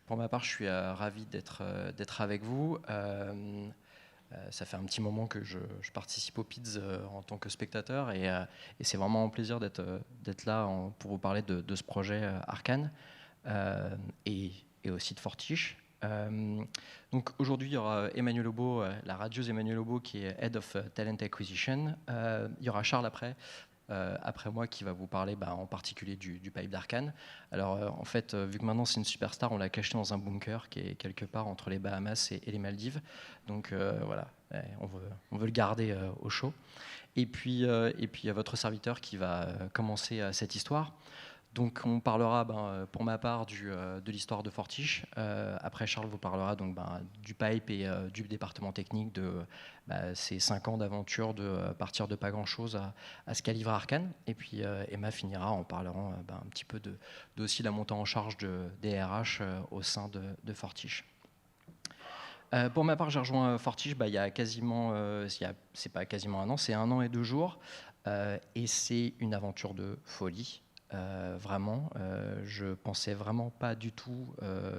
Pour ma part, je suis ravi d'être avec vous. Ça fait un petit moment que je participe au PIDS en tant que spectateur et c'est vraiment un plaisir d'être là pour vous parler de ce projet Arcane et aussi de Fortiche. Donc aujourd'hui, il y aura Emmanuel Lobo, la radieuse Emmanuel Lobo qui est Head of Talent Acquisition. Il y aura Charles après moi qui va vous parler en particulier du pipe d'Arcane. Alors en fait, vu que maintenant c'est une superstar, on l'a caché dans un bunker qui est quelque part entre les Bahamas et les Maldives. Donc voilà, on veut le garder au chaud. Et puis il y a votre serviteur qui va commencer cette histoire. Donc on parlera pour ma part de l'histoire de Fortiche. Après Charles vous parlera donc du pipe et du département technique de ces 5 ans d'aventure de partir de pas grand chose à ce qu'a livré Arcane. Et puis Emma finira en parlant un petit peu de aussi la montée en charge des RH au sein de Fortiche. Pour ma part, j'ai rejoint Fortiche il y a quasiment, c'est pas quasiment un an, c'est 1 an et 2 jours. Et c'est une aventure de folie. Vraiment, je pensais vraiment pas du tout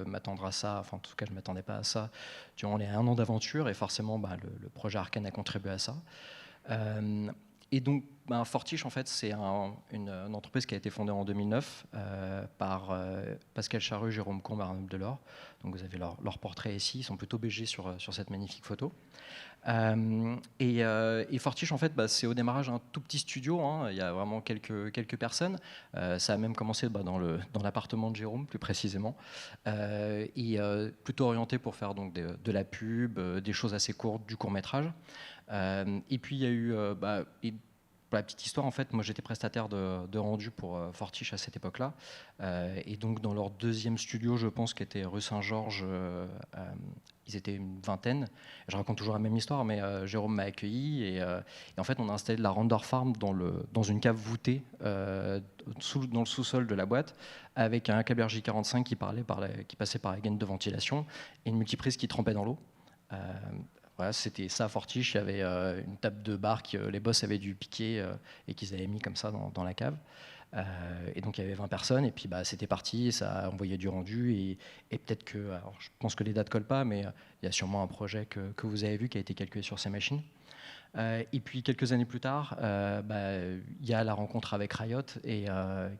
m'attendre à ça, enfin en tout cas je m'attendais pas à ça durant les 1 an d'aventure et forcément le projet Arcane a contribué à ça. Et donc Fortiche en fait c'est une entreprise qui a été fondée en 2009 par Pascal Charru, Jérôme Combe, Arnaud Delors. Donc vous avez leur portrait ici, ils sont plutôt BG sur cette magnifique photo. Et Fortiche en fait c'est au démarrage un tout petit studio, il y a vraiment quelques personnes. Ça a même commencé dans l'appartement de Jérôme plus précisément, et plutôt orienté pour faire donc de la pub, des choses assez courtes, du court-métrage. Et puis il y a eu pour la petite histoire, en fait, moi j'étais prestataire de rendu pour Fortiche à cette époque-là. Et donc dans leur deuxième studio, je pense, qui était rue Saint-Georges, ils étaient une vingtaine. Je raconte toujours la même histoire, mais Jérôme m'a accueilli et en fait on a installé de la render farm dans une cave voûtée dans le sous-sol de la boîte, avec un câble RJ45 qui passait par la gaine de ventilation et une multiprise qui trempait dans l'eau. Voilà, c'était ça à Fortiche, il y avait une table de bar que les boss avaient dû piquer et qu'ils avaient mis comme ça dans la cave. Et donc il y avait 20 personnes et puis c'était parti, et ça a envoyé du rendu et peut-être que, alors je pense que les dates collent pas, mais il y a sûrement un projet que vous avez vu qui a été calculé sur ces machines. Et puis quelques années plus tard, il y a la rencontre avec Riot et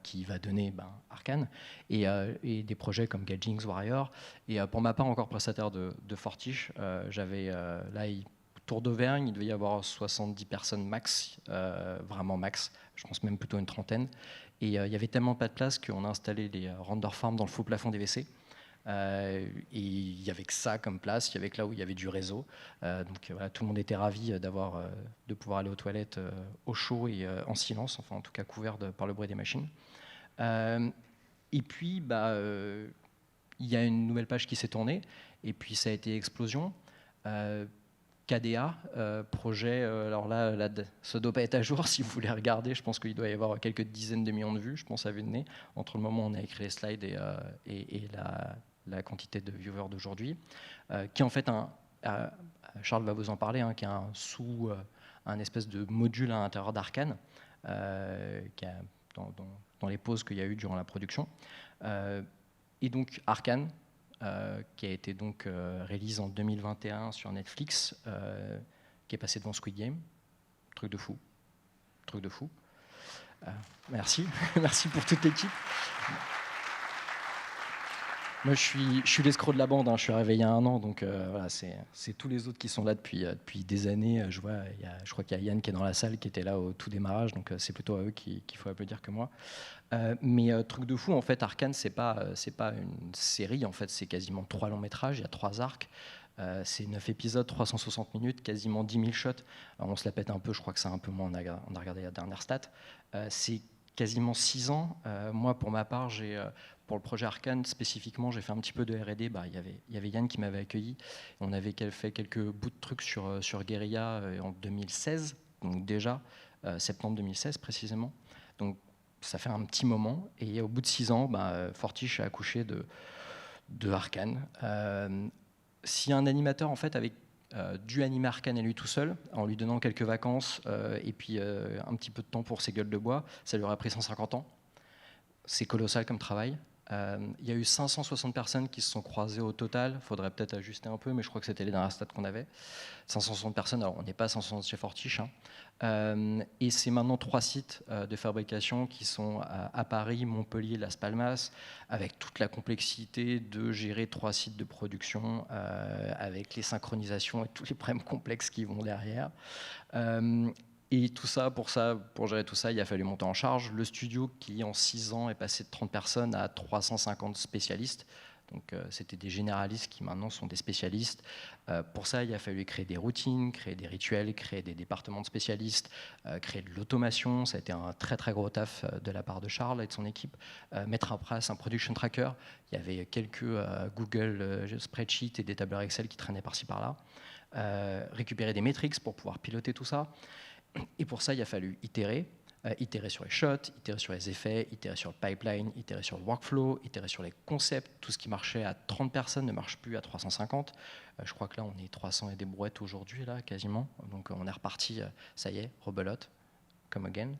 qui va donner Arcane et des projets comme Gaijins Warrior. Et pour ma part, encore prestataire de Fortiche, j'avais là, Tour d'Auvergne, il devait y avoir 70 personnes max, vraiment max, je pense même plutôt une trentaine. Et il y avait tellement pas de place qu'on a installé les render farms dans le faux plafond des WC. Et il n'y avait que ça comme place, il y avait que là où il y avait du réseau. Donc voilà, tout le monde était ravi de pouvoir aller aux toilettes au chaud et en silence, enfin en tout cas couvert par le bruit des machines. Et puis il y a une nouvelle page qui s'est tournée, et puis ça a été explosion. KDA, projet, alors là, ça ne doit pas être à jour si vous voulez regarder, je pense qu'il doit y avoir quelques dizaines de millions de vues, je pense à vue de nez, entre le moment où on a écrit les slides et la quantité de viewers d'aujourd'hui, qui est en fait Charles va vous en parler, qui est un espèce de module à l'intérieur d'Arcane, dans les pauses qu'il y a eu durant la production. Et donc Arcane, qui a été donc release en 2021 sur Netflix, qui est passé devant Squid Game. Truc de fou. Merci. Merci pour toute l'équipe. Moi, je suis l'escroc de la bande, je suis arrivé il y a 1 an, donc voilà, c'est tous les autres qui sont là depuis des années. Je crois qu'il y a Yann qui est dans la salle, qui était là au tout démarrage, donc c'est plutôt à eux qu'il faut applaudir que moi. Mais truc de fou, en fait, Arcane, c'est pas une série, en fait, c'est quasiment 3 longs métrages, il y a 3 arcs. C'est 9 épisodes, 360 minutes, quasiment 10 000 shots. Alors, on se la pète un peu, je crois que c'est un peu moins, on a regardé la dernière stat. C'est quasiment 6 ans. Moi, pour ma part, pour le projet Arcane spécifiquement, j'ai fait un petit peu de R&D. Il y avait Yann qui m'avait accueilli. On avait fait quelques bouts de trucs sur Guerilla en 2016, donc déjà, septembre 2016 précisément. Donc ça fait un petit moment. Et au bout de 6 ans, Fortiche a accouché de Arcane. Si un animateur en fait avait dû animer Arcane à lui tout seul, en lui donnant quelques vacances et puis un petit peu de temps pour ses gueules de bois, ça lui aurait pris 150 ans. C'est colossal comme travail. Il y a eu 560 personnes qui se sont croisées au total. Il faudrait peut-être ajuster un peu, mais je crois que c'était les dernières stats qu'on avait. 560 personnes, alors on n'est pas 560 chez Fortiche. Hein. Et c'est maintenant 3 sites de fabrication qui sont à Paris, Montpellier, Las Palmas, avec toute la complexité de gérer 3 sites de production, avec les synchronisations et tous les problèmes complexes qui vont derrière. Et tout ça, pour gérer tout ça, il a fallu monter en charge. Le studio, qui en 6 ans est passé de 30 personnes à 350 spécialistes. Donc c'était des généralistes qui maintenant sont des spécialistes. Pour ça, il a fallu créer des routines, créer des rituels, créer des départements de spécialistes, créer de l'automation. Ça a été un très très gros taf de la part de Charles et de son équipe. Mettre en place un production tracker. Il y avait quelques Google Spreadsheets et des tableurs Excel qui traînaient par-ci par-là. Récupérer des metrics pour pouvoir piloter tout ça. Et pour ça, il a fallu itérer sur les shots, itérer sur les effets, itérer sur le pipeline, itérer sur le workflow, itérer sur les concepts. Tout ce qui marchait à 30 personnes ne marche plus à 350. Je crois que là, on est 300 et des brouettes aujourd'hui, là, quasiment. Donc on est reparti, ça y est, rebelote, come again.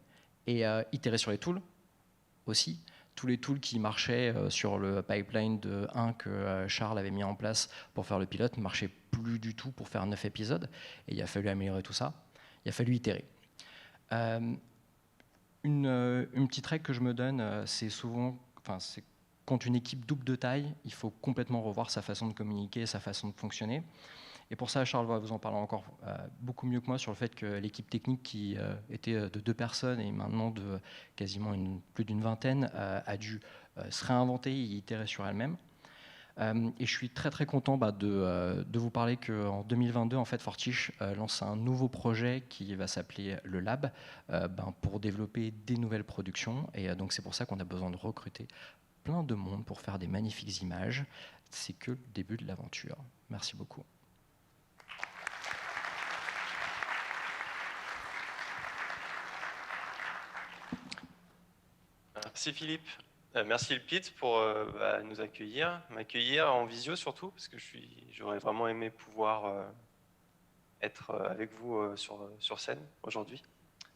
Et itérer sur les tools aussi. Tous les tools qui marchaient sur le pipeline de 1 que Charles avait mis en place pour faire le pilote ne marchaient plus du tout pour faire 9 épisodes. Et il a fallu améliorer tout ça. Il a fallu itérer. Une petite règle que je me donne, c'est souvent, c'est quand une équipe double de taille, il faut complètement revoir sa façon de communiquer, sa façon de fonctionner. Et pour ça, Charles va vous en parler encore beaucoup mieux que moi sur le fait que l'équipe technique qui était de 2 personnes et maintenant de quasiment plus d'une vingtaine a dû se réinventer et itérer sur elle-même. Et je suis très très content de vous parler qu'en 2022, en fait, Fortiche lance un nouveau projet qui va s'appeler le Lab pour développer des nouvelles productions. Et donc c'est pour ça qu'on a besoin de recruter plein de monde pour faire des magnifiques images. C'est que le début de l'aventure. Merci beaucoup. Merci Philippe. Merci le PIT pour nous m'accueillir en visio surtout, parce que j'aurais vraiment aimé pouvoir être avec vous sur scène aujourd'hui.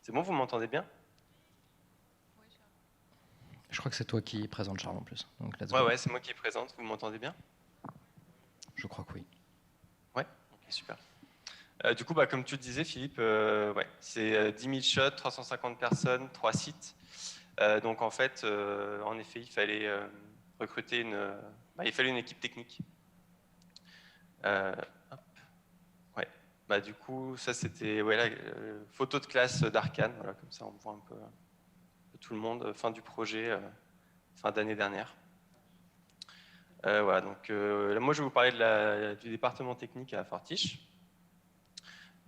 C'est bon, vous m'entendez bien? Je crois que c'est toi qui présente Charles en plus. Donc, ouais, c'est moi qui présente. Vous m'entendez bien? Je crois que oui. Ouais, ok, super. Du coup, comme tu le disais Philippe, c'est 10 000 shots, 350 personnes, 3 sites. Donc en fait, en effet, il fallait recruter une équipe technique. Du coup, ça c'était la photo de classe d'Arcane. Voilà, comme ça, on voit un peu tout le monde. Fin du projet, fin d'année dernière. Donc là, moi, je vais vous parler du département technique à Fortiche.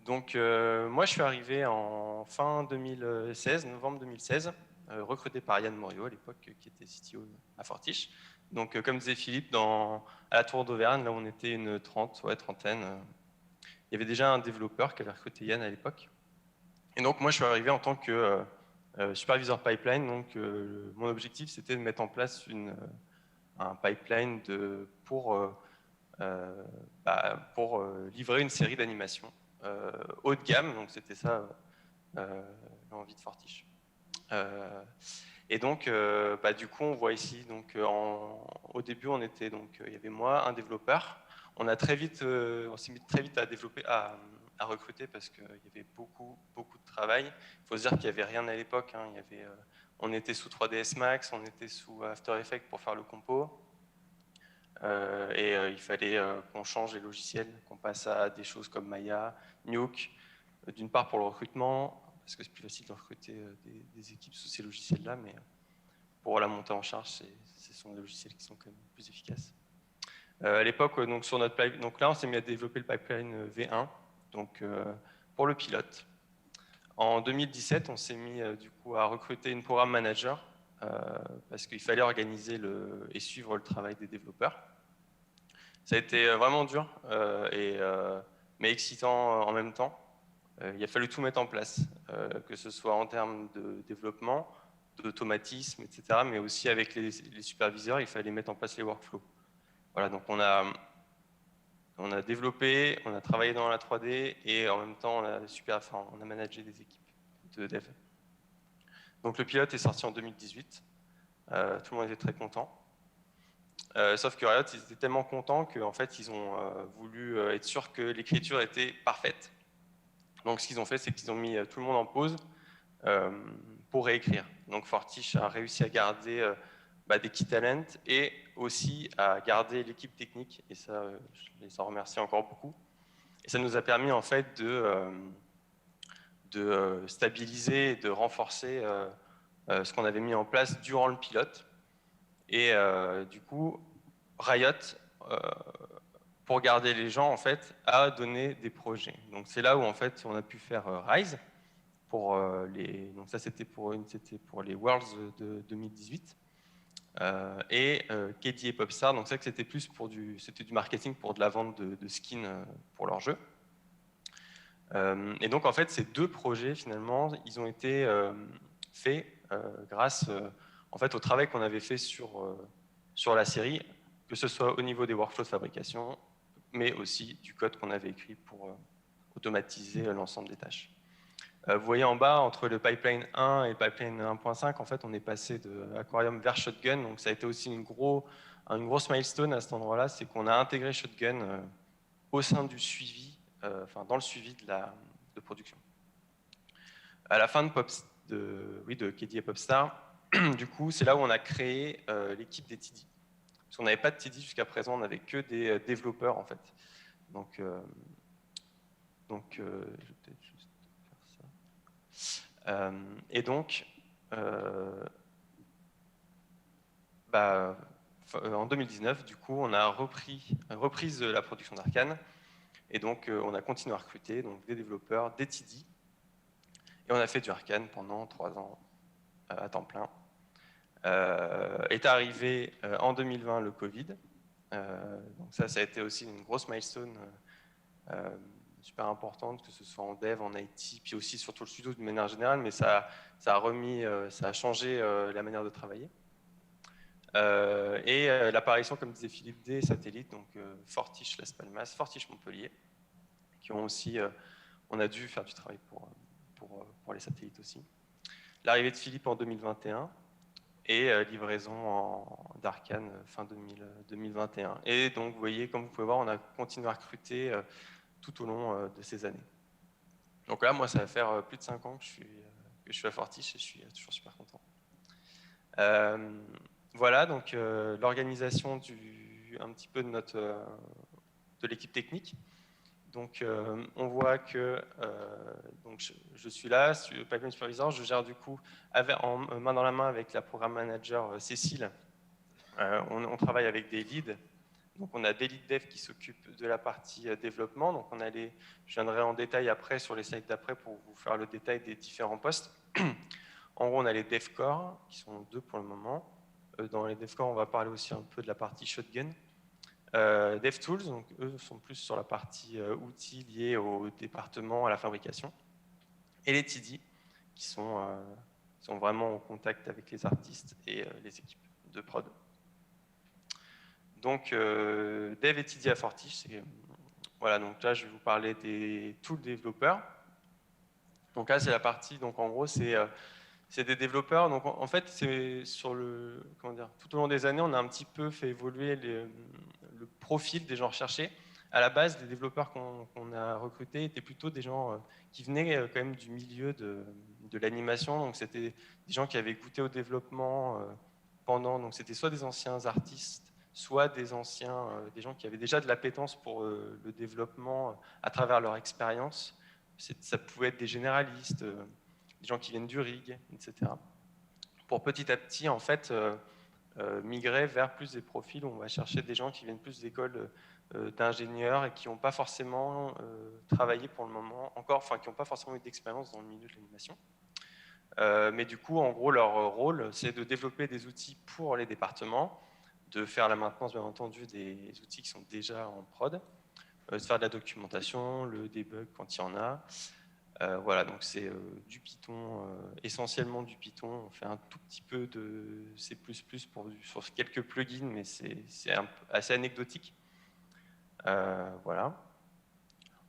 Donc, moi, je suis arrivé en fin 2016, novembre 2016. Recruté par Yann Morio à l'époque, qui était CTO à Fortiche. Donc, comme disait Philippe, à la Tour d'Auvergne, là on était une trentaine, il y avait déjà un développeur qui avait recruté Yann à l'époque. Et donc, moi, je suis arrivé en tant que superviseur pipeline. Donc, mon objectif, c'était de mettre en place un pipeline pour livrer une série d'animations haut de gamme. Donc, c'était ça l'envie de Fortiche. Et donc, du coup, on voit ici, donc, au début, il y avait moi, un développeur. On s'est mis très vite à développer, à recruter parce qu'il y avait beaucoup de travail. Il faut se dire qu'il n'y avait rien à l'époque. Hein. On était sous 3ds Max, on était sous After Effects pour faire le compo. Il fallait qu'on change les logiciels, qu'on passe à des choses comme Maya, Nuke, d'une part pour le recrutement, parce que c'est plus facile de recruter des équipes sous ces logiciels-là, mais pour la montée en charge, ce sont des logiciels qui sont quand même plus efficaces. À l'époque, sur notre pipeline, donc là, on s'est mis à développer le pipeline V1, donc pour le pilote. En 2017, on s'est mis du coup à recruter une programme manager parce qu'il fallait organiser et suivre le travail des développeurs. Ça a été vraiment dur, mais excitant en même temps. Il a fallu tout mettre en place, que ce soit en termes de développement, d'automatisme, etc., mais aussi avec les superviseurs, il fallait mettre en place les workflows. Voilà, donc on a développé, on a travaillé dans la 3D et en même temps on a managé des équipes de dev. Donc le pilote est sorti en 2018, tout le monde était très content. Sauf que Riot, ils étaient tellement contents qu'en fait, ils ont voulu être sûrs que l'écriture était parfaite. Donc, ce qu'ils ont fait, c'est qu'ils ont mis tout le monde en pause pour réécrire. Donc, Fortiche a réussi à garder des key talents et aussi à garder l'équipe technique. Et ça, je les en remercie encore beaucoup. Et ça nous a permis, en fait, de stabiliser et de renforcer ce qu'on avait mis en place durant le pilote. Et du coup, Riot, pour garder les gens, en fait, a donné des projets. Donc c'est là où en fait on a pu faire Rise pour donc ça c'était pour les Worlds de 2018 et KD et Popstar. Donc ça que c'était plus pour du marketing pour de la vente de skins pour leur jeu. Et donc en fait ces deux projets finalement ils ont été faits grâce en fait au travail qu'on avait fait sur la série, que ce soit au niveau des workflows de fabrication, mais aussi du code qu'on avait écrit pour automatiser l'ensemble des tâches. Vous voyez en bas, entre le pipeline 1 et le pipeline 1.5, en fait, on est passé de Aquarium vers Shotgun, donc ça a été aussi une grosse milestone à cet endroit-là, c'est qu'on a intégré Shotgun au sein du suivi, dans le suivi de production. À la fin de KD et Popstar, du coup, c'est là où on a créé l'équipe des TD. Parce qu'on n'avait pas de TD jusqu'à présent, on n'avait que des développeurs en fait. Donc je vais peut-être juste faire ça. Et donc, en 2019, du coup, on a reprise la production d'Arkane. Et donc, on a continué à recruter donc, des développeurs, des TD. Et on a fait du Arkane pendant 3 ans à temps plein. Est arrivé en 2020 le Covid. Donc ça a été aussi une grosse milestone super importante, que ce soit en dev, en IT, puis aussi surtout le studio de manière générale, mais ça a changé la manière de travailler. Et l'apparition, comme disait Philippe, des satellites, donc Fortiche Las Palmas, Fortiche Montpellier, qui ont aussi, on a dû faire du travail pour les satellites aussi. L'arrivée de Philippe en 2021 et livraison d'Arkane fin 2021. Et donc, vous voyez, comme vous pouvez voir, on a continué à recruter tout au long de ces années. Donc là, moi, ça va faire plus de 5 ans que je suis à Fortiche et je suis toujours super content. Voilà, donc l'organisation un petit peu de l'équipe technique. Donc, on voit que donc je suis là, Pipeline Supervisor, je gère du coup main dans la main avec la programme manager Cécile. On travaille avec des leads. Donc, on a des lead dev qui s'occupent de la partie développement. Donc, je viendrai en détail après sur les slides d'après pour vous faire le détail des différents postes. En gros, on a les dev core qui sont 2 pour le moment. Dans les dev core, on va parler aussi un peu de la partie shotgun. DevTools, donc eux sont plus sur la partie outils liés au département, à la fabrication. Et les TD, qui sont vraiment en contact avec les artistes et les équipes de prod. Donc, Dev et TD à Fortiche, voilà, donc là, je vais vous parler des tools développeurs. Donc là, c'est la partie, donc en gros, c'est des développeurs. Donc en fait, c'est tout au long des années, on a un petit peu fait évoluer le profil des gens recherchés. À la base, les développeurs qu'on a recrutés étaient plutôt des gens qui venaient quand même du milieu de l'animation. Donc c'était des gens qui avaient goûté au développement donc c'était soit des anciens artistes, soit des gens qui avaient déjà de l'appétence pour le développement à travers leur expérience. Ça pouvait être des généralistes, des gens qui viennent du RIG, etc. Pour petit à petit, en fait, migrer vers plus des profils où on va chercher des gens qui viennent plus d'écoles d'ingénieurs et qui n'ont pas forcément travaillé pour le moment qui n'ont pas forcément eu d'expérience dans le milieu de l'animation. Mais du coup, en gros, leur rôle, c'est de développer des outils pour les départements, de faire la maintenance, bien entendu, des outils qui sont déjà en prod, de faire de la documentation, le debug quand il y en a. Voilà, donc c'est du Python, essentiellement du Python. On fait un tout petit peu de C++ sur quelques plugins, mais c'est assez anecdotique. Voilà.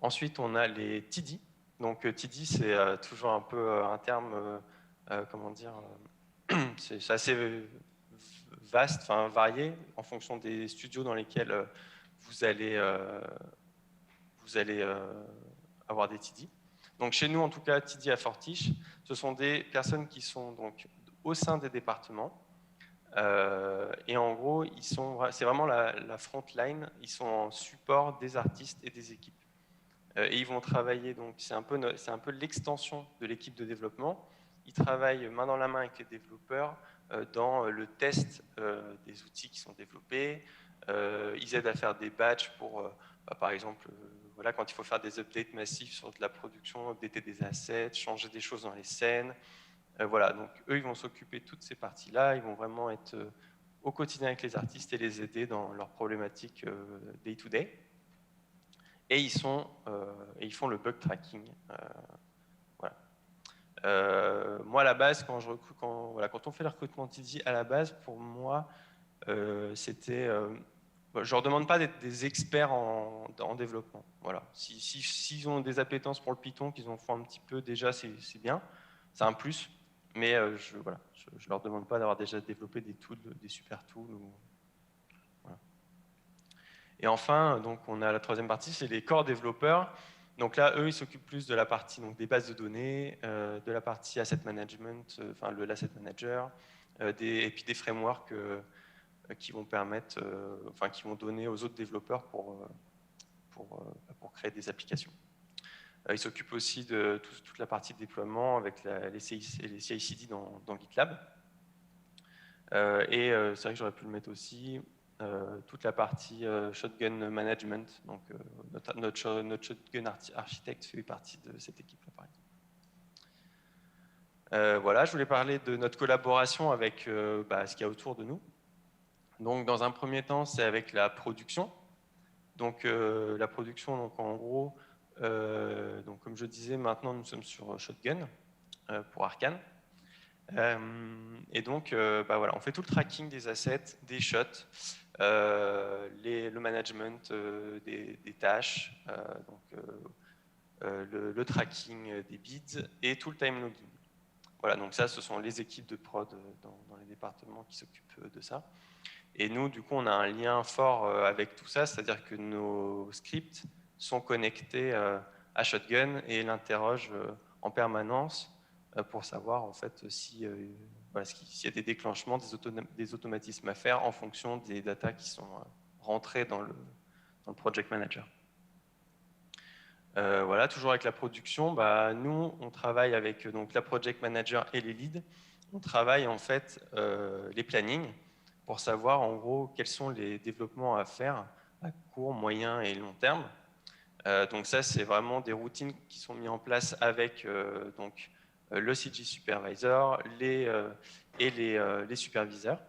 Ensuite, on a les TD. Donc TD, c'est toujours un peu un terme, comment dire, c'est assez vaste, enfin varié, en fonction des studios dans lesquels vous allez avoir des TD. Donc chez nous, en tout cas, TD à Fortiche, ce sont des personnes qui sont donc au sein des départements. Et en gros, c'est vraiment la front line. Ils sont en support des artistes et des équipes. Et ils vont travailler, donc c'est un peu l'extension de l'équipe de développement. Ils travaillent main dans la main avec les développeurs dans le test des outils qui sont développés. Ils aident à faire des batchs pour, par exemple, voilà, quand il faut faire des updates massifs sur de la production, updater des assets, changer des choses dans les scènes. Voilà, donc eux, ils vont s'occuper de toutes ces parties-là. Ils vont vraiment être au quotidien avec les artistes et les aider dans leurs problématiques day-to-day. Et ils font le bug tracking. Voilà. Moi, à la base, quand on fait le recrutement TD, à la base, pour moi, c'était... je ne leur demande pas d'être des experts en développement. Voilà. S'ils ont des appétences pour le Python, qu'ils en font un petit peu déjà, c'est bien. C'est un plus. Mais je ne leur demande pas d'avoir déjà développé des tools, des super tools. Voilà. Et enfin, donc, on a la troisième partie, c'est les core développeurs. Donc là, eux, ils s'occupent plus de la partie donc, des bases de données, de la partie asset management, enfin l'asset manager, et puis des frameworks qui vont permettre, qui vont donner aux autres développeurs pour créer des applications. Ils s'occupent aussi de toute la partie de déploiement avec les CI/CD dans GitLab. Et c'est vrai que j'aurais pu le mettre aussi. Toute la partie shotgun management. Donc, notre shotgun architecte fait partie de cette équipe-là, par exemple. Voilà, je voulais parler de notre collaboration avec ce qu'il y a autour de nous. Donc, dans un premier temps, c'est avec la production. Donc, la production, donc, en gros, donc, comme je disais, maintenant, nous sommes sur Shotgun pour Arkane. Et donc, voilà, on fait tout le tracking des assets, des shots, le management des tâches, le tracking des bids et tout le time logging. Voilà, donc ça, ce sont les équipes de prod dans les départements qui s'occupent de ça. Et nous, du coup, on a un lien fort avec tout ça, c'est-à-dire que nos scripts sont connectés à Shotgun et l'interrogent en permanence pour savoir en fait s'il y a des déclenchements, des automatismes à faire en fonction des datas qui sont rentrées dans le project manager. Voilà, toujours avec la production, nous on travaille avec donc, la project manager et les leads. On travaille en fait les plannings pour savoir en gros quels sont les développements à faire à court, moyen et long terme. Donc ça, c'est vraiment des routines qui sont mises en place avec le CG supervisor et les superviseurs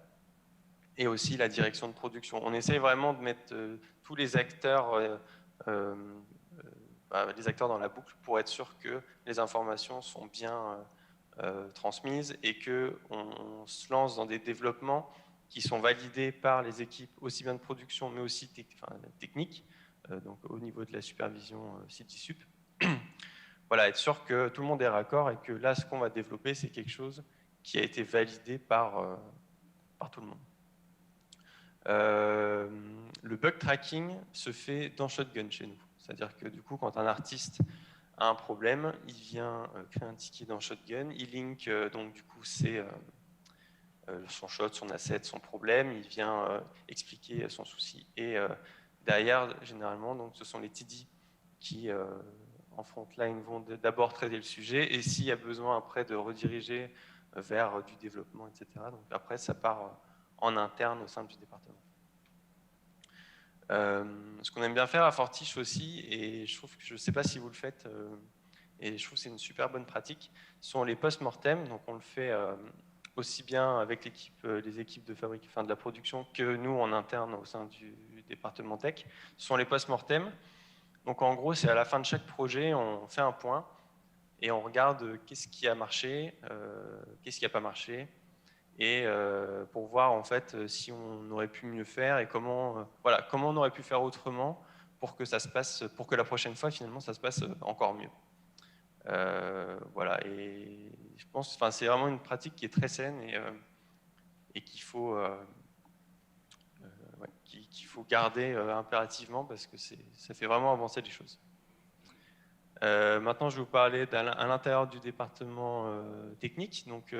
et aussi la direction de production. On essaie vraiment de mettre tous les acteurs dans la boucle pour être sûr que les informations sont bien transmises et qu'on se lance dans des développements qui sont validés par les équipes aussi bien de production mais aussi techniques, donc au niveau de la supervision CITISUP. Voilà, être sûr que tout le monde est raccord et que là, ce qu'on va développer, c'est quelque chose qui a été validé par tout le monde. Le bug tracking se fait dans Shotgun chez nous. C'est-à-dire que du coup, quand un artiste a un problème, il vient créer un ticket dans Shotgun, il link donc du coup son shot, son asset, son problème, il vient expliquer son souci. Et derrière, généralement, donc, ce sont les TD qui, en frontline, vont d'abord traiter le sujet, et s'il y a besoin après de rediriger vers du développement, etc. Donc après, ça part en interne au sein du département. Ce qu'on aime bien faire à Fortiche aussi, et je trouve que je ne sais pas si vous le faites, et je trouve que c'est une super bonne pratique, sont les post-mortem. Donc on le fait aussi bien avec les équipes de fabrique, de la production, que nous en interne au sein du département tech. Ce sont les post-mortem. Donc en gros, c'est à la fin de chaque projet, on fait un point et on regarde qu'est-ce qui a marché, qu'est-ce qui n'a pas marché, et pour voir en fait si on aurait pu mieux faire et comment on aurait pu faire autrement pour que ça se passe, pour que la prochaine fois finalement ça se passe encore mieux. Voilà, et je pense, c'est vraiment une pratique qui est très saine et qu'il faut, qu'il faut garder impérativement parce que ça fait vraiment avancer les choses. Maintenant, je vais vous parler à l'intérieur du département technique. Donc,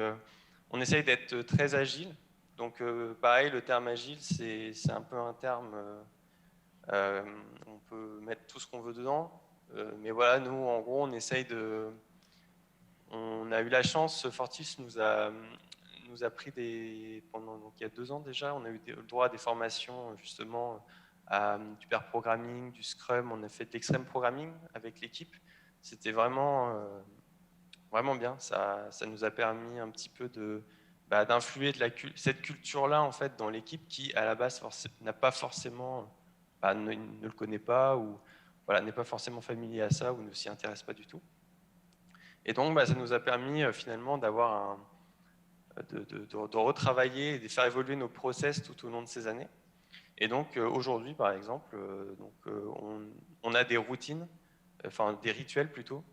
on essaye d'être très agile. Donc, pareil, le terme agile, c'est un peu un terme. On peut mettre tout ce qu'on veut dedans. Mais voilà, nous, en gros, on essaye de. On a eu la chance, Fortis nous a pris donc il y a 2 ans déjà, on a eu le droit à des formations justement du pair programming, du Scrum, on a fait de l'extreme programming avec l'équipe. C'était vraiment, vraiment bien. Ça nous a permis un petit peu d'influer cette culture-là en fait dans l'équipe qui à la base n'a pas forcément, ne le connaît pas ou voilà, n'est pas forcément familier à ça ou ne s'y intéresse pas du tout. Et donc ça nous a permis finalement d'avoir de retravailler et de faire évoluer nos process tout au long de ces années. Et donc aujourd'hui par exemple, on a des routines, enfin des rituels plutôt,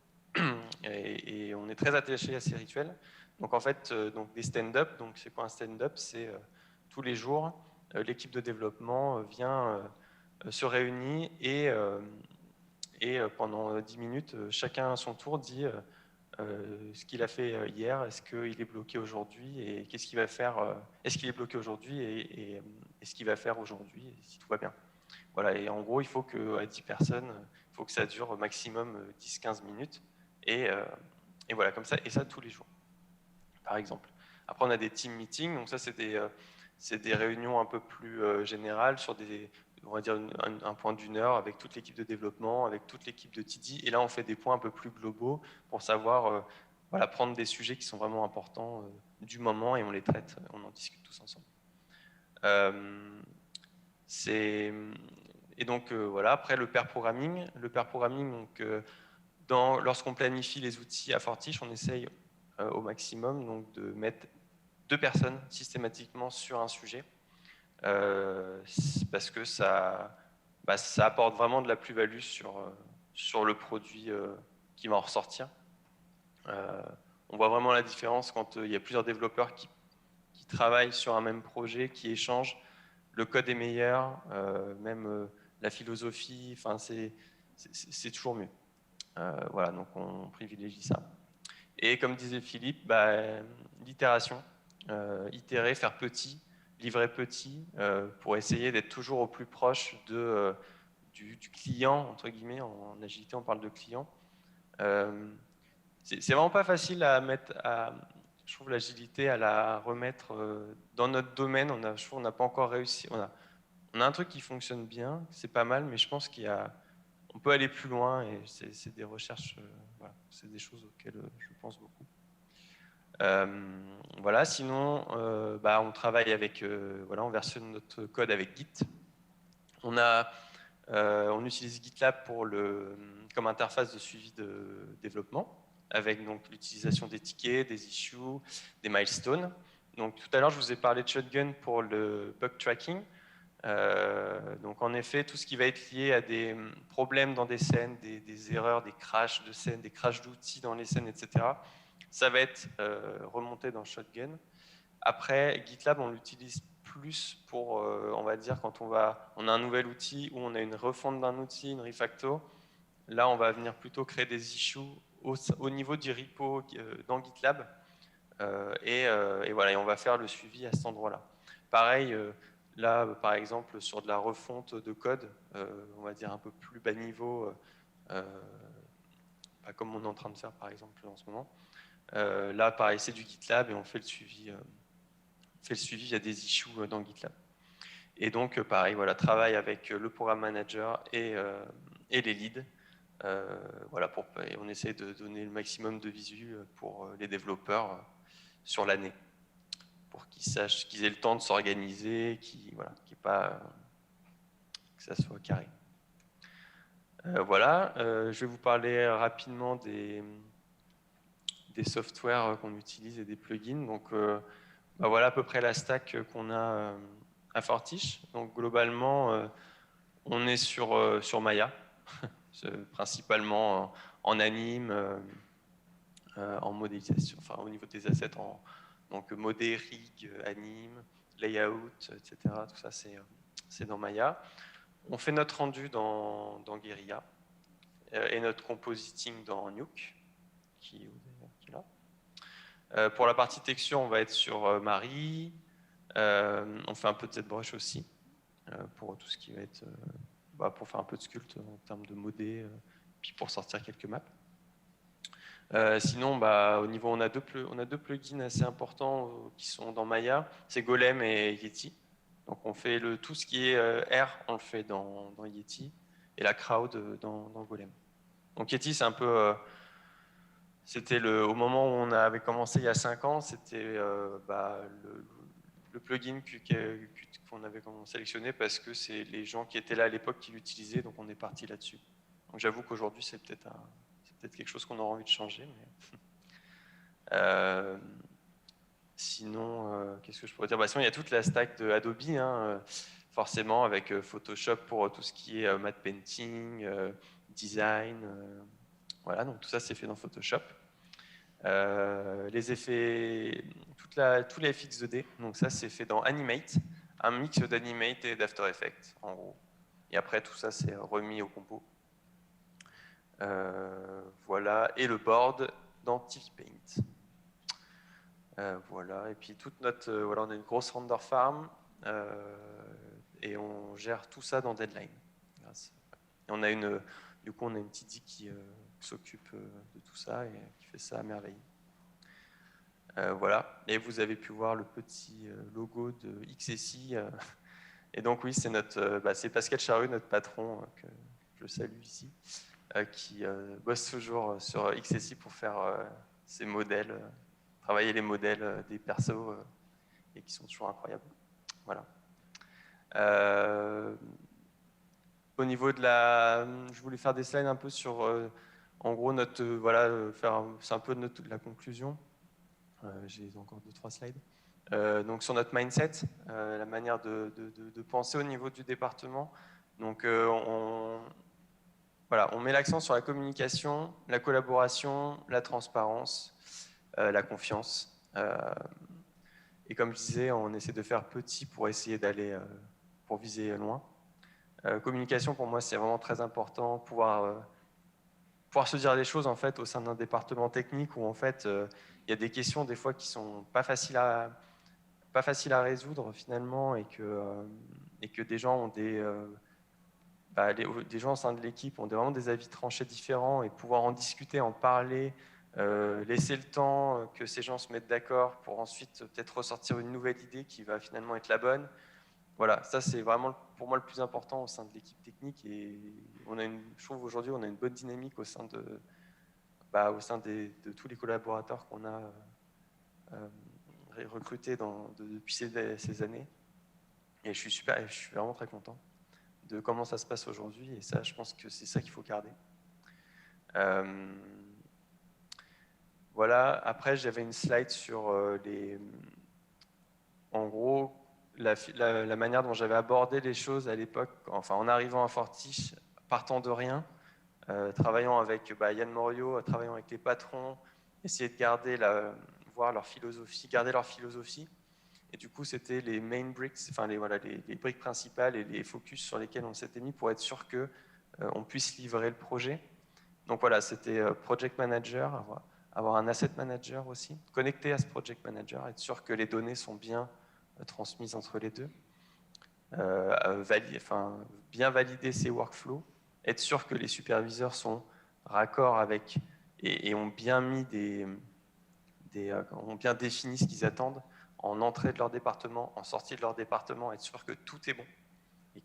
et on est très attaché à ces rituels. Donc en fait, donc des stand-up. Donc c'est quoi un stand-up? C'est tous les jours, l'équipe de développement vient, se réunit et pendant 10 minutes, chacun à son tour dit ce qu'il a fait hier, est-ce qu'il est bloqué aujourd'hui et qu'est-ce qu'il va faire, est-ce qu'il est bloqué aujourd'hui et ce qu'il va faire aujourd'hui si tout va bien. Voilà, et en gros, il faut qu'à 10 personnes, il faut que ça dure au maximum 10-15 minutes. Et voilà, comme ça, et ça tous les jours, par exemple. Après, on a des team meetings, donc ça, c'est des réunions un peu plus générales sur on va dire un point d'1 heure avec toute l'équipe de développement, avec toute l'équipe de TD. Et là, on fait des points un peu plus globaux pour savoir, voilà, prendre des sujets qui sont vraiment importants du moment et on les traite, on en discute tous ensemble. Et donc voilà, après le pair programming. Le pair programming, donc, lorsqu'on planifie les outils à Fortiche, on essaye au maximum donc, de mettre 2 personnes systématiquement sur un sujet parce que ça apporte vraiment de la plus-value sur le produit qui va en ressortir. On voit vraiment la différence quand il y a plusieurs développeurs qui travaillent sur un même projet, qui échangent. Le code est meilleur, même la philosophie, c'est toujours mieux. Voilà, donc on privilégie ça. Et comme disait Philippe, l'itération, itérer, faire petit, livrer petit, pour essayer d'être toujours au plus proche du client, entre guillemets. En agilité, on parle de client. C'est vraiment pas facile à mettre, je trouve, l'agilité, à la remettre dans notre domaine. Je trouve qu'on n'a pas encore réussi. On a un truc qui fonctionne bien, c'est pas mal, mais je pense on peut aller plus loin et c'est des recherches, voilà, c'est des choses auxquelles je pense beaucoup. Voilà, sinon, on travaille avec, voilà, on versionne notre code avec Git. On utilise GitLab comme interface de suivi de développement, avec donc l'utilisation des tickets, des issues, des milestones. Donc tout à l'heure, je vous ai parlé de Shotgun pour le bug tracking. Donc en effet, tout ce qui va être lié à des problèmes dans des scènes, des erreurs, des crashs de scènes, des crashs d'outils dans les scènes, etc., ça va être remonté dans Shotgun. Après, GitLab, on l'utilise plus pour, on va dire, quand on a un nouvel outil ou on a une refonte d'un outil, une refacto. Là, on va venir plutôt créer des issues au niveau du repo dans GitLab. Et voilà, et on va faire le suivi à cet endroit-là. Pareil, là, par exemple, sur de la refonte de code, on va dire un peu plus bas niveau, pas comme on est en train de faire, par exemple, en ce moment. Là, pareil, c'est du GitLab et on fait le suivi via des issues dans GitLab. Et donc, pareil, voilà, travail avec le programme manager et les leads. Voilà, et on essaie de donner le maximum de visu pour les développeurs sur l'année, pour qu'ils aient le temps de s'organiser, que ça soit carré. Voilà, je vais vous parler rapidement des softwares qu'on utilise et des plugins. Donc, voilà à peu près la stack qu'on a à Fortiche. Donc globalement, on est sur Maya, principalement en anime, en modélisation, enfin au niveau des assets Donc modé, rig, anime, layout, etc. Tout ça, c'est dans Maya. On fait notre rendu dans Guerilla et notre compositing dans Nuke, qui est là. Pour la partie texture, on va être sur Marie. On fait un peu de ZBrush aussi, pour tout ce qui va être... pour faire un peu de sculpt en termes de modé, puis pour sortir quelques maps. Sinon, au niveau, on a deux plugins assez importants qui sont dans Maya, c'est Golem et Yeti. Donc on fait tout ce qui est R, on le fait dans Yeti, et la crowd dans Golem. Donc Yeti, c'est un peu... c'était au moment où on avait commencé il y a 5 ans, c'était le plugin qu'on avait sélectionné parce que c'est les gens qui étaient là à l'époque qui l'utilisaient, donc on est parti là-dessus. Donc j'avoue qu'aujourd'hui, c'est peut-être quelque chose qu'on aura envie de changer. Mais sinon, qu'est-ce que je pourrais dire? Sinon, il y a toute la stack de Adobe, hein, forcément, avec Photoshop pour tout ce qui est matte painting, design. Voilà, donc tout ça, c'est fait dans Photoshop. Les effets, tous les FX 2D, donc ça, c'est fait dans Animate, un mix d'Animate et d'After Effects, en gros. Et après, tout ça, c'est remis au compo. Voilà, et le board dans TV Paint. Voilà, et puis toute notre, voilà, on a une grosse render farm et on gère tout ça dans Deadline. Et on a du coup, on a une TD qui s'occupe de tout ça et qui fait ça à merveille. Voilà, et vous avez pu voir le petit logo de XSI. Et donc oui, c'est Pascal Charrue, notre patron, que je salue ici, qui bosse toujours sur XSI pour faire ses modèles, travailler les modèles des persos et qui sont toujours incroyables. Voilà. Au niveau de je voulais faire des slides un peu sur, en gros, c'est un peu la conclusion. J'ai encore 2-3 slides. Donc sur notre mindset, la manière de penser au niveau du département. Donc on met l'accent sur la communication, la collaboration, la transparence, la confiance. Et comme je disais, on essaie de faire petit pour essayer d'aller, pour viser loin. Communication, pour moi, c'est vraiment très important. Pouvoir se dire les choses en fait au sein d'un département technique où en fait il y a des questions des fois qui sont pas faciles à résoudre finalement et que des gens ont des gens au sein de l'équipe ont vraiment des avis tranchés différents et pouvoir en discuter, en parler, laisser le temps que ces gens se mettent d'accord pour ensuite peut-être ressortir une nouvelle idée qui va finalement être la bonne. Voilà, ça c'est vraiment pour moi le plus important au sein de l'équipe technique et je trouve aujourd'hui on a une bonne dynamique au sein de tous les collaborateurs qu'on a recrutés depuis ces années. Et je suis vraiment très content de comment ça se passe aujourd'hui et ça, je pense que c'est ça qu'il faut garder. Voilà, après j'avais une slide sur en gros, la manière dont j'avais abordé les choses à l'époque, enfin en arrivant à Fortiche, partant de rien, travaillant avec Yann Morio, travaillant avec les patrons, essayer de garder garder leur philosophie. Et du coup, c'était les main bricks, enfin les briques principales et les focus sur lesquels on s'était mis pour être sûr que on puisse livrer le projet. Donc voilà, c'était project manager, avoir un asset manager aussi, connecté à ce project manager, être sûr que les données sont bien transmises entre les deux, bien valider ces workflows, être sûr que les superviseurs sont raccords avec et ont bien mis ont bien défini ce qu'ils attendent en entrée de leur département, en sortie de leur département, être sûr que tout est bon et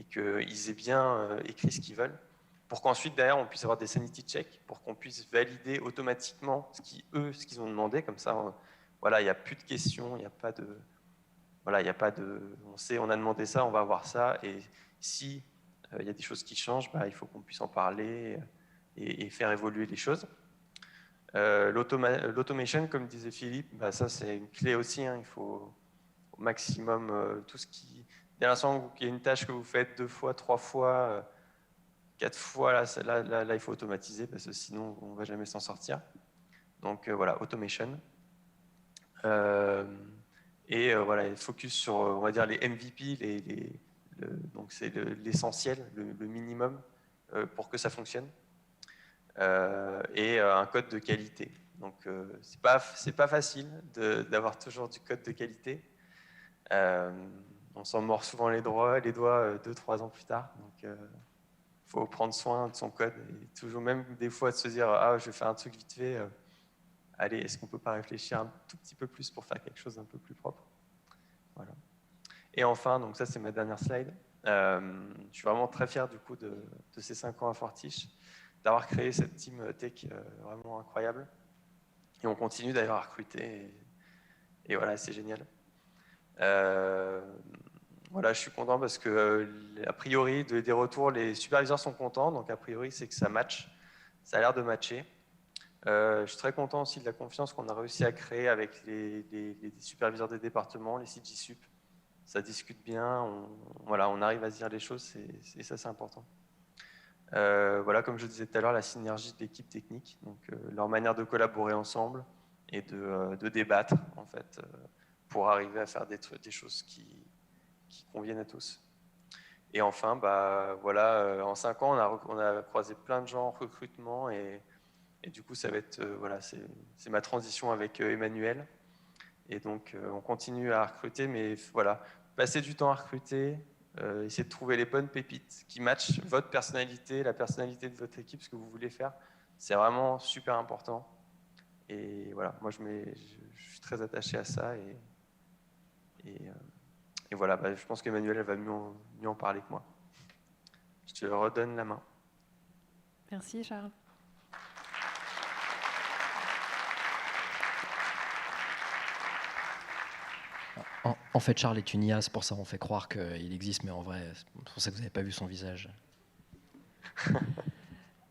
qu'ils aient bien écrit ce qu'ils veulent, pour qu'ensuite derrière on puisse avoir des sanity checks, pour qu'on puisse valider automatiquement ce qu'ils ont demandé, comme ça, voilà, il n'y a plus de questions, il n'y a pas de, voilà, il n'y a pas de, on a demandé ça, on va avoir ça, et si il y a des choses qui changent, il faut qu'on puisse en parler et faire évoluer les choses. L'automation, comme disait Philippe, ça c'est une clé aussi, hein, il faut au maximum tout ce qui... Dès l'instant qu'il y a une tâche que vous faites 2 fois, 3 fois, 4 fois, là, il faut automatiser parce que sinon on ne va jamais s'en sortir. Donc voilà, automation. Et voilà, focus sur, on va dire, les MVP, donc c'est l'essentiel, le minimum pour que ça fonctionne. Et un code de qualité. Donc c'est pas facile d'avoir toujours du code de qualité. On s'en mord souvent les doigts 2-3 ans plus tard. Donc il faut prendre soin de son code et toujours, même des fois, de se dire ah, je vais faire un truc vite fait. Allez, est-ce qu'on peut pas réfléchir un tout petit peu plus pour faire quelque chose d'un peu plus propre? Voilà. Et enfin, donc ça c'est ma dernière slide. Je suis vraiment très fier du coup de ces 5 ans à Fortiche, d'avoir créé cette team tech vraiment incroyable. Et on continue d'ailleurs à recruter. Et voilà, c'est génial. Voilà, je suis content parce que, a priori, des retours, les superviseurs sont contents. Donc, a priori, c'est que ça match. Ça a l'air de matcher. Je suis très content aussi de la confiance qu'on a réussi à créer avec les superviseurs des départements, les CGSUP. Ça discute bien. Voilà, on arrive à se dire les choses. Et ça, c'est important. Voilà, comme je disais tout à l'heure, la synergie de l'équipe technique, donc leur manière de collaborer ensemble et de débattre en fait pour arriver à faire des choses qui conviennent à tous. Et enfin, bah, voilà, en 5 ans, on a croisé plein de gens en recrutement et du coup, ça va être voilà, c'est ma transition avec Emmanuel. Et donc, on continue à recruter, mais voilà, passer du temps à recruter. Essayer de trouver les bonnes pépites qui matchent votre personnalité, la personnalité de votre équipe, ce que vous voulez faire. C'est vraiment super important. Et voilà, moi je suis très attaché à ça. Et voilà, bah, je pense qu'Emmanuel va mieux en parler que moi. Je te redonne la main. Merci Charles. En fait, Charles est une IA, c'est pour ça qu'on fait croire qu'il existe, mais en vrai, c'est pour ça que vous n'avez pas vu son visage.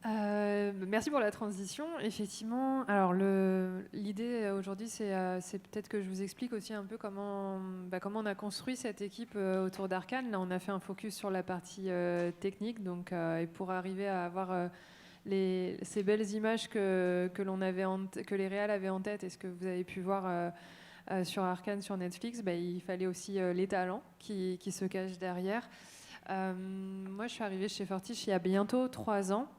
Merci pour la transition. Effectivement, alors l'idée aujourd'hui, c'est peut-être que je vous explique aussi un peu comment on a construit cette équipe autour d'Arcane. Là, on a fait un focus sur la partie technique, donc et pour arriver à avoir ces belles images que les réals avaient en tête et ce que vous avez pu voir sur Arcane sur Netflix, il fallait aussi les talents qui se cachent derrière. Moi, je suis arrivée chez Fortiche il y a bientôt 3 ans.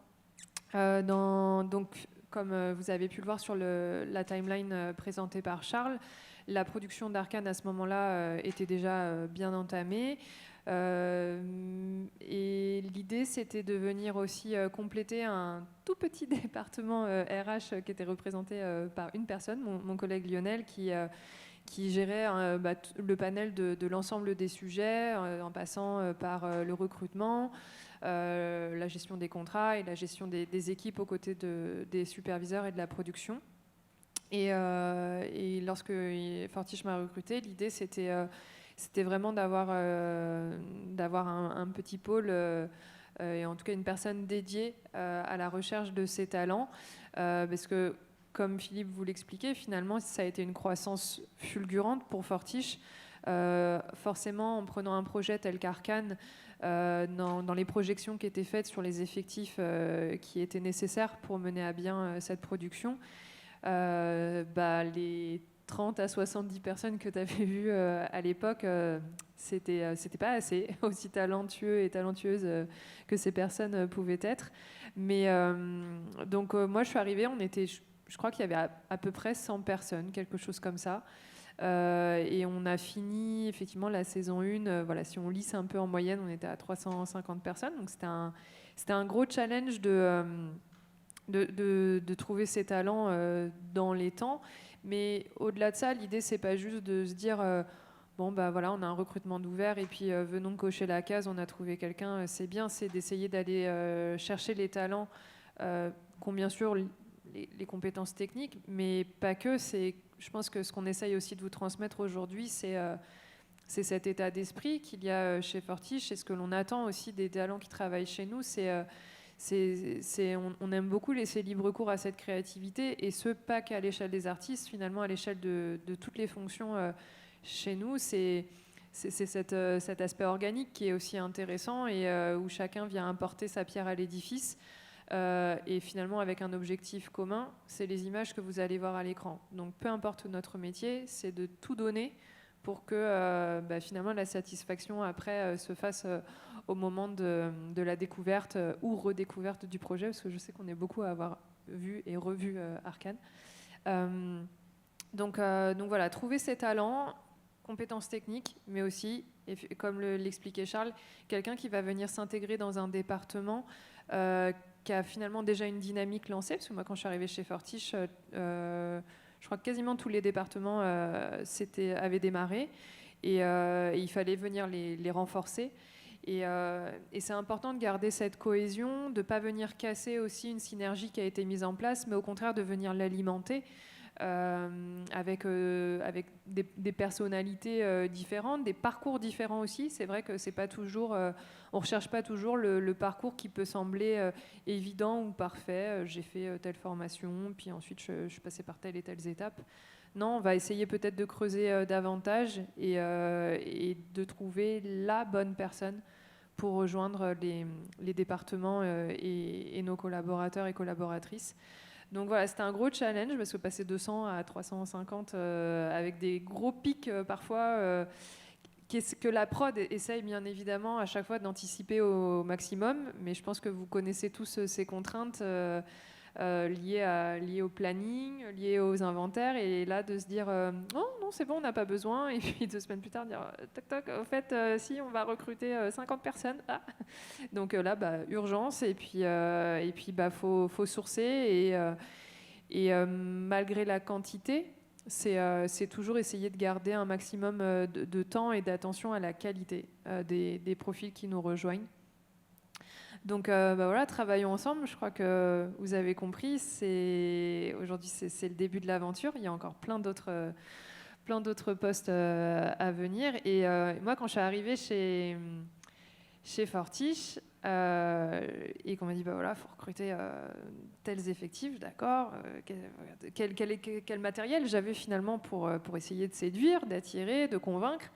Donc, comme vous avez pu le voir sur la timeline présentée par Charles, la production d'Arcane à ce moment-là était déjà bien entamée. Et l'idée, c'était de venir aussi compléter un tout petit département RH qui était représenté par une personne, mon collègue Lionel, qui gérait le panel de l'ensemble des sujets, en passant par le recrutement, la gestion des contrats et la gestion des équipes aux côtés des superviseurs et de la production. Et lorsque Fortiche m'a recruté, l'idée c'était vraiment d'avoir un petit pôle et en tout cas une personne dédiée à la recherche de ces talents, parce que comme Philippe vous l'expliquait, finalement ça a été une croissance fulgurante pour Fortiche. Forcément, en prenant un projet tel qu'Arcane, dans les projections qui étaient faites sur les effectifs qui étaient nécessaires pour mener à bien cette production, les 30 à 70 personnes que tu avais vues à l'époque, c'était pas assez, aussi talentueux et talentueuses que ces personnes pouvaient être. Mais donc moi je suis arrivée, on était, je crois qu'il y avait à peu près 100 personnes, quelque chose comme ça. Et on a fini effectivement la saison 1, voilà, si on lisse un peu en moyenne, on était à 350 personnes. Donc c'était un gros challenge de trouver ces talents dans les temps. Mais au-delà de ça, l'idée, c'est pas juste de se dire voilà, on a un recrutement d'ouvert et puis venons cocher la case, on a trouvé quelqu'un, c'est bien. C'est d'essayer d'aller chercher les talents qui ont bien sûr les compétences techniques, mais pas que. Je pense que ce qu'on essaye aussi de vous transmettre aujourd'hui, c'est cet état d'esprit qu'il y a chez Fortiche et ce que l'on attend aussi des talents qui travaillent chez nous. On aime beaucoup laisser libre cours à cette créativité, et ce, pas qu'à l'échelle des artistes, finalement à l'échelle de toutes les fonctions chez nous. C'est cet aspect organique qui est aussi intéressant et où chacun vient apporter sa pierre à l'édifice. et finalement avec un objectif commun, c'est les images que vous allez voir à l'écran. Donc peu importe notre métier, c'est de tout donner pour que finalement la satisfaction après se fasse au moment de la découverte ou redécouverte du projet, parce que je sais qu'on est beaucoup à avoir vu et revu Arcane. Donc voilà, trouver ses talents, compétences techniques, mais aussi, et comme l'expliquait Charles, quelqu'un qui va venir s'intégrer dans un département qui a finalement déjà une dynamique lancée, parce que moi quand je suis arrivée chez Fortiche, je crois que quasiment tous les départements avaient démarré, et il fallait venir les renforcer. Et c'est important de garder cette cohésion, de ne pas venir casser aussi une synergie qui a été mise en place, mais au contraire de venir l'alimenter avec des personnalités différentes, des parcours différents aussi. C'est vrai que c'est pas toujours, on recherche pas toujours le parcours qui peut sembler évident ou parfait. J'ai fait telle formation, puis ensuite je suis passée par telle et telles étapes. Non, on va essayer peut-être de creuser davantage et de trouver la bonne personne pour rejoindre les départements et nos collaborateurs et collaboratrices. Donc voilà, c'était un gros challenge parce que passer de 100 à 350 avec des gros pics parfois, que la prod essaye bien évidemment à chaque fois d'anticiper au maximum, mais je pense que vous connaissez tous ces contraintes liées au planning, liées aux inventaires, et là de se dire non c'est bon, on n'a pas besoin, et puis 2 semaines plus tard dire toc toc, au fait si on va recruter 50 personnes. Donc là urgence, et puis faut sourcer, et malgré la quantité, c'est toujours essayer de garder un maximum de temps et d'attention à la qualité des profils qui nous rejoignent. Donc voilà, travaillons ensemble. Je crois que vous avez compris. Aujourd'hui, c'est le début de l'aventure. Il y a encore plein d'autres postes à venir. Et moi, quand je suis arrivée chez Fortiche, et qu'on m'a dit voilà, faut recruter tels effectifs, d'accord. Quel matériel j'avais finalement pour essayer de séduire, d'attirer, de convaincre.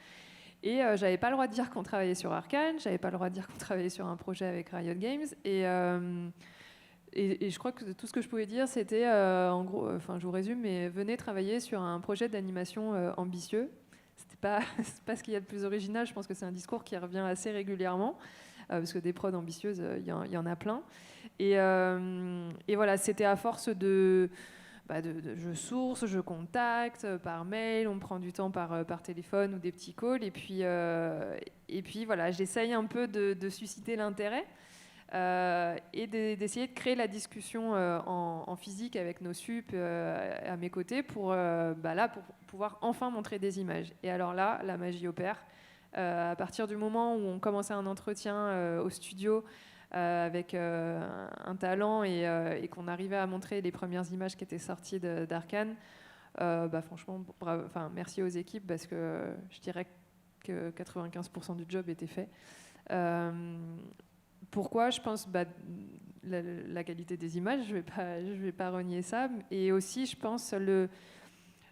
Et j'avais pas le droit de dire qu'on travaillait sur Arcane, j'avais pas le droit de dire qu'on travaillait sur un projet avec Riot Games, et je crois que tout ce que je pouvais dire, c'était en gros, je vous résume, mais venez travailler sur un projet d'animation ambitieux. C'est pas ce qu'il y a de plus original. Je pense que c'est un discours qui revient assez régulièrement, parce que des prods ambitieuses, il y en a plein. Et voilà, c'était à force de je source, je contacte par mail, on me prend du temps par téléphone ou des petits calls, et puis voilà, j'essaye un peu de susciter l'intérêt et d'essayer de créer la discussion en physique avec nos sup à mes côtés pour pouvoir enfin montrer des images. Et alors là, la magie opère. À partir du moment où on commençait un entretien au studio avec un talent et qu'on arrivait à montrer les premières images qui étaient sorties d'Arcane, franchement, merci aux équipes, parce que je dirais que 95% du job était fait. Pourquoi ? Je pense la qualité des images, je vais pas renier ça, et aussi je pense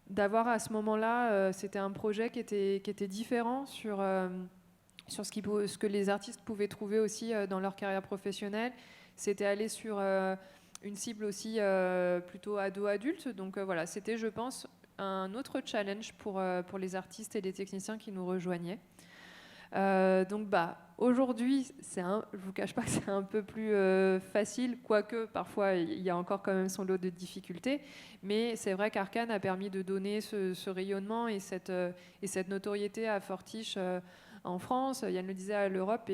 d'avoir à ce moment-là, c'était un projet qui était différent sur ce que les artistes pouvaient trouver aussi dans leur carrière professionnelle. C'était aller sur une cible aussi plutôt ado-adulte. Donc voilà, c'était, je pense, un autre challenge pour les artistes et les techniciens qui nous rejoignaient. Donc aujourd'hui, je vous cache pas que c'est un peu plus facile, quoique parfois il y a encore quand même son lot de difficultés, mais c'est vrai qu'Arcane a permis de donner ce rayonnement et cette notoriété à Fortiche en France, Yann le disait, à l'Europe,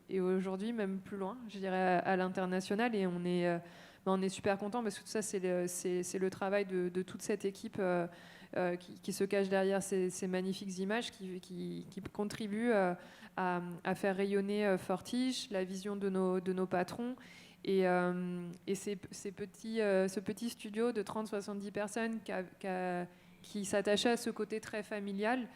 et aujourd'hui même plus loin, je dirais à l'international, et on est super content, parce que tout ça c'est le travail de toute cette équipe qui se cache derrière ces magnifiques images, qui contribuent à faire rayonner Fortiche, la vision de nos patrons, et ce petit studio de 30-70 personnes qui s'attachait à ce côté très familial.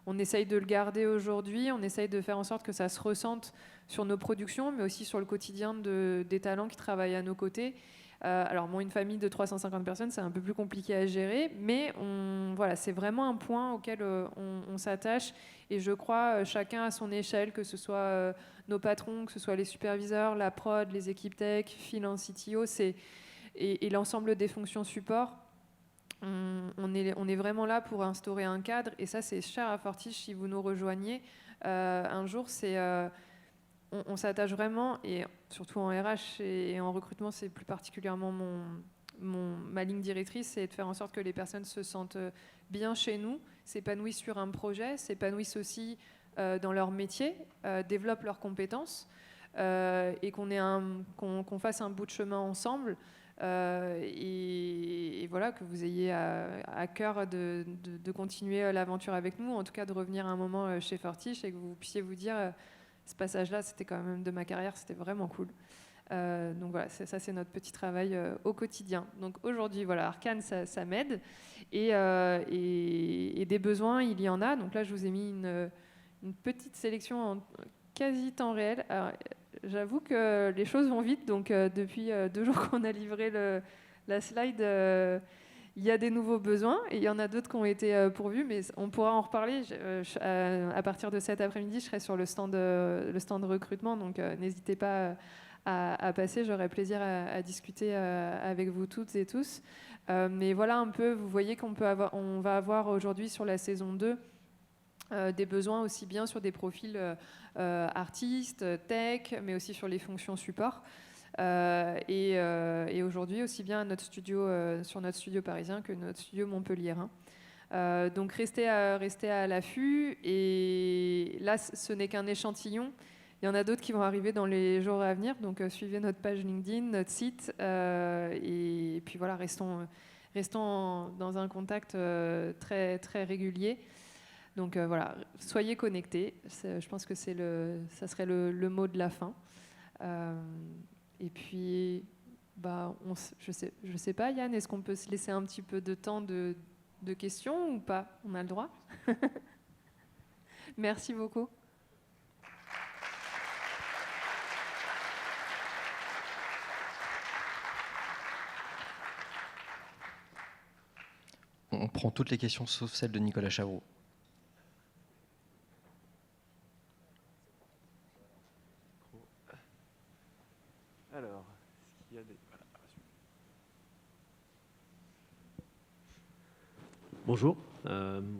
On essaye de le garder aujourd'hui, on essaye de faire en sorte que ça se ressente sur nos productions, mais aussi sur le quotidien des talents qui travaillent à nos côtés, Alors bon, une famille de 350 personnes, c'est un peu plus compliqué à gérer, mais voilà, c'est vraiment un point auquel on s'attache. Et je crois, chacun à son échelle, que ce soit nos patrons, que ce soit les superviseurs, la prod, les équipes tech, finance, CTO, et l'ensemble des fonctions support, on est vraiment là pour instaurer un cadre. Et ça, c'est cher à Fortiche si vous nous rejoignez. Un jour, on s'attache vraiment, et surtout en RH et en recrutement, c'est plus particulièrement ma ligne directrice, c'est de faire en sorte que les personnes se sentent bien chez nous, s'épanouissent sur un projet, s'épanouissent aussi dans leur métier, développent leurs compétences, et qu'on fasse un bout de chemin ensemble. Et voilà, que vous ayez à cœur de continuer l'aventure avec nous, en tout cas de revenir un moment chez Fortiche, et que vous puissiez vous dire ce passage-là, c'était quand même de ma carrière, c'était vraiment cool. Donc voilà, ça c'est notre petit travail au quotidien. Donc aujourd'hui, voilà, Arcane, ça m'aide. Et des besoins, il y en a. Donc là, je vous ai mis une petite sélection en quasi temps réel. Alors, j'avoue que les choses vont vite. Donc depuis 2 jours qu'on a livré la slide, il y a des nouveaux besoins et il y en a d'autres qui ont été pourvus, mais on pourra en reparler. À partir de cet après-midi, je serai sur le stand recrutement, donc n'hésitez pas à passer. J'aurai plaisir à discuter avec vous toutes et tous. Mais voilà un peu, vous voyez on va avoir aujourd'hui sur la saison 2 des besoins aussi bien sur des profils artistes, tech, mais aussi sur les fonctions support. Et aujourd'hui aussi bien sur notre studio parisien que notre studio montpelliérain. Donc restez à l'affût, et là ce n'est qu'un échantillon. Il y en a d'autres qui vont arriver dans les jours à venir, donc suivez notre page LinkedIn, notre site, et puis voilà, restons dans un contact très, très régulier. Donc voilà, soyez connectés, je pense que ça serait le mot de la fin. Et puis, je sais pas, Yann, est-ce qu'on peut se laisser un petit peu de temps de questions ou pas? On a le droit? Merci beaucoup. On prend toutes les questions sauf celle de Nicolas Chavreau. Alors, est-ce qu'il y a des... Voilà. Bonjour,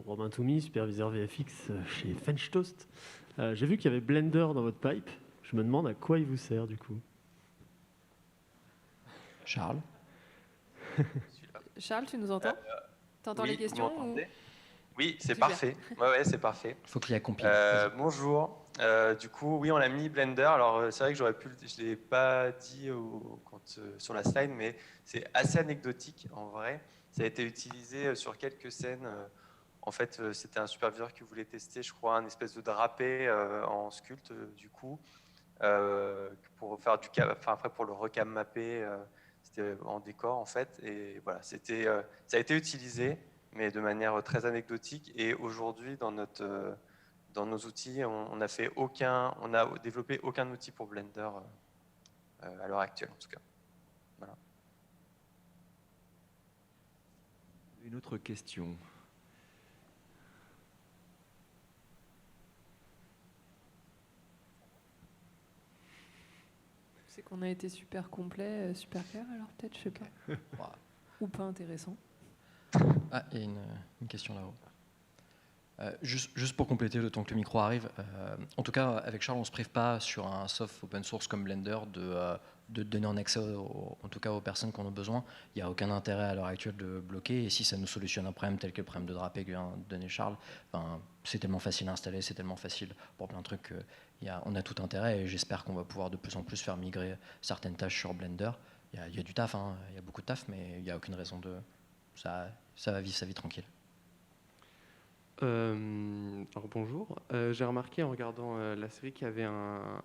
Romain Toumi, superviseur VFX chez French Toast. J'ai vu qu'il y avait Blender dans votre pipe. Je me demande à quoi il vous sert du coup. Charles? Charles, tu nous entends? T'entends oui, les questions ou... Oui, c'est Super. parfait. Ouais, c'est parfait. Il faut qu'il y compile. Bonjour. Du coup, oui, on a mis Blender. Alors, c'est vrai que je ne l'ai pas dit sur la slide, mais c'est assez anecdotique en vrai. Ça a été utilisé sur quelques scènes. En fait, c'était un superviseur qui voulait tester, je crois, un espèce de drapé en sculpte, du coup, pour faire après pour le recam mapper. C'était en décor, en fait. Et voilà, ça a été utilisé, mais de manière très anecdotique. Et aujourd'hui, dans nos outils, on a développé aucun outil pour Blender à l'heure actuelle, en tout cas. Voilà. Une autre question. C'est qu'on a été super complet, super clair, alors peut-être, je sais pas. Ou pas intéressant. Ah, il y a une question là-haut. Juste pour compléter le temps que le micro arrive, en tout cas avec Charles on ne se prive pas sur un soft open source comme Blender de donner en accès en tout cas aux personnes qui en ont besoin. Il n'y a aucun intérêt à l'heure actuelle de bloquer, et si ça nous solutionne un problème tel que le problème de drapé que vient de donner Charles, c'est tellement facile à installer, c'est tellement facile pour plein de trucs on a tout intérêt, et j'espère qu'on va pouvoir de plus en plus faire migrer certaines tâches sur Blender. Il y a du taf, il y a beaucoup de taf, mais il n'y a aucune raison ça va vivre sa vie tranquille. Alors bonjour, j'ai remarqué en regardant la série qu'il y avait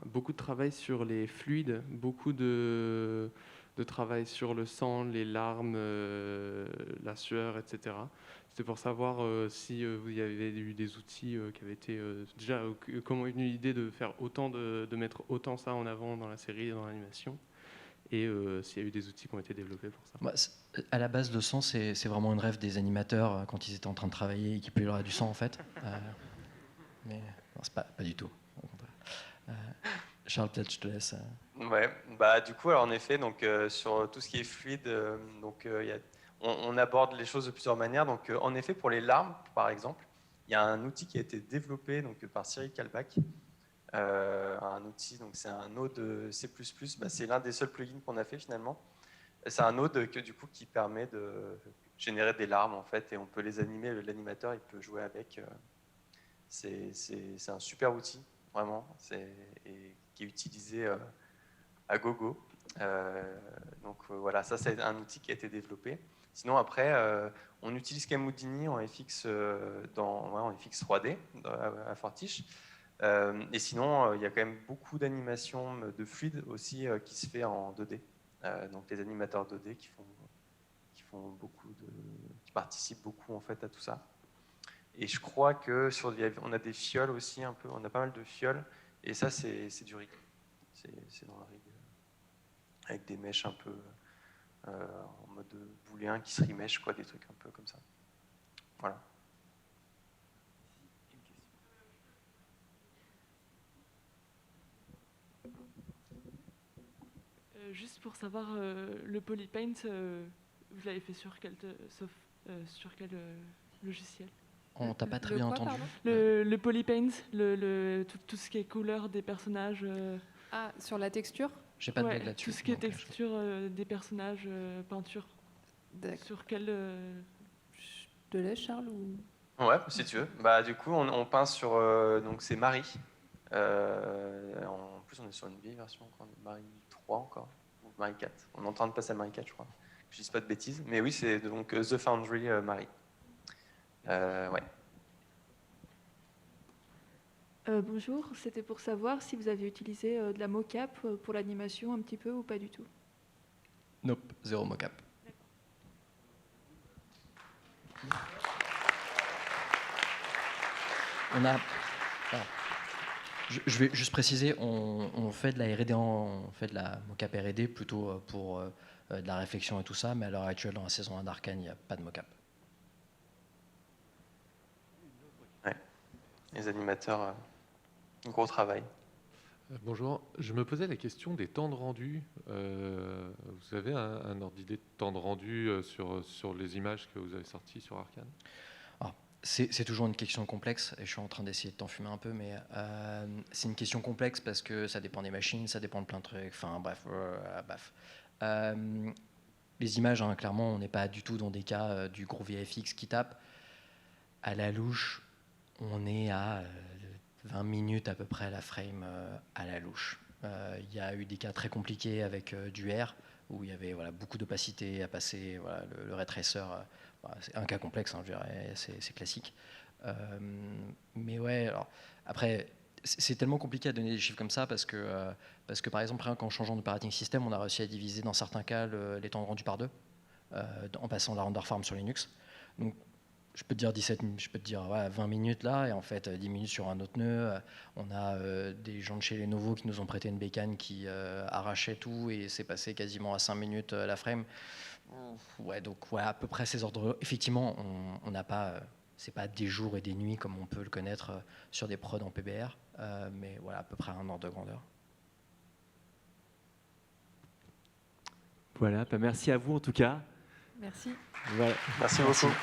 beaucoup de travail sur les fluides, beaucoup de travail sur le sang, les larmes, la sueur, etc. C'était pour savoir si vous y avez eu des outils qui avaient été déjà, comment est venue l'idée de faire de mettre autant ça en avant dans la série et dans l'animation. et s'il y a eu des outils qui ont été développés pour ça. Bah, à la base, le sang, c'est vraiment une rêve des animateurs quand ils étaient en train de travailler et qu'ils puaient du sang, en fait. Mais non, c'est pas du tout. Charles, peut-être je te laisse. Ouais, bah du coup, alors en effet, donc sur tout ce qui est fluide, on aborde les choses de plusieurs manières. Donc en effet, pour les larmes, par exemple, il y a un outil qui a été développé donc par Cyril Kalbach. Un outil, donc c'est un node C++. Bah, c'est l'un des seuls plugins qu'on a fait finalement. C'est un node que du coup qui permet de générer des larmes en fait, et on peut les animer. L'animateur, il peut jouer avec. C'est un super outil, vraiment, et qui est utilisé à gogo. Voilà, ça c'est un outil qui a été développé. Sinon après, on utilise Camoudini en FX, en FX 3D à Fortiche. Et sinon, il y a quand même beaucoup d'animations de fluide aussi qui se fait en 2D. Donc les animateurs 2D qui participent beaucoup en fait à tout ça. Et je crois que on a des fioles aussi un peu, on a pas mal de fioles, et ça c'est du rig. C'est dans le rig avec des mèches un peu en mode booléen qui se remèchent, quoi, des trucs un peu comme ça. Voilà. Juste pour savoir, le Polypaint, vous l'avez fait sur quel logiciel? On t'a pas très Le bien quoi, entendu. pardon Le Polypaint, tout ce qui est couleur des personnages. Ah, sur la texture? J'ai pas de blague là-dessus. Tout ce qui est donc, texture des personnages, peinture. D'accord. Sur quel. Je te laisse, Charles, ou... Ouais, si tu veux. Bah, du coup, on peint sur. Donc, c'est Marie. En plus, on est sur une vieille version encore, Marie 3 encore, ou Marie 4. On est en train de passer à Marie 4, je crois. Je dis pas de bêtises. Mais oui, c'est donc The Foundry Marie. Ouais. Bonjour, c'était pour savoir si vous avez utilisé de la mocap pour l'animation un petit peu ou pas du tout. Nope, zéro mocap. On a. Alors, je vais juste préciser, on fait de la R&D, on fait de la mocap R&D plutôt pour de la réflexion et tout ça, mais à l'heure actuelle, dans la saison 1 d'Arcane, il n'y a pas de mocap. Ouais. Les animateurs, gros travail. Bonjour, je me posais la question des temps de rendu. Vous avez un ordre d'idée de temps de rendu sur les images que vous avez sorties sur Arcane? C'est toujours une question complexe, et je suis en train d'essayer de t'enfumer un peu, mais c'est une question complexe parce que ça dépend des machines, ça dépend de plein de trucs, enfin bref. Les images, hein, clairement, on n'est pas du tout dans des cas du gros VFX qui tape. À la louche, on est à 20 minutes à peu près à la frame à la louche. Il y a eu des cas très compliqués avec du R, où il y avait beaucoup d'opacité à passer, le ray tracer. C'est un cas complexe, hein, je dirais, c'est classique. Mais ouais, alors, après, c'est tellement compliqué à donner des chiffres comme ça parce que par exemple, rien qu'en changeant d'operating system, on a réussi à diviser dans certains cas les temps de rendu par 2 en passant la render farm sur Linux. Donc, je peux te dire 20 minutes là, et en fait 10 minutes sur un autre nœud. On a des gens de chez Lenovo qui nous ont prêté une bécane qui arrachait tout, et c'est passé quasiment à 5 minutes la frame. Ouais, donc voilà, à peu près ces ordres. Effectivement, on n'a pas, c'est pas des jours et des nuits comme on peut le connaître sur des prods en PBR, mais voilà, à peu près un ordre de grandeur. Voilà, merci à vous en tout cas. Merci. Voilà. Merci beaucoup.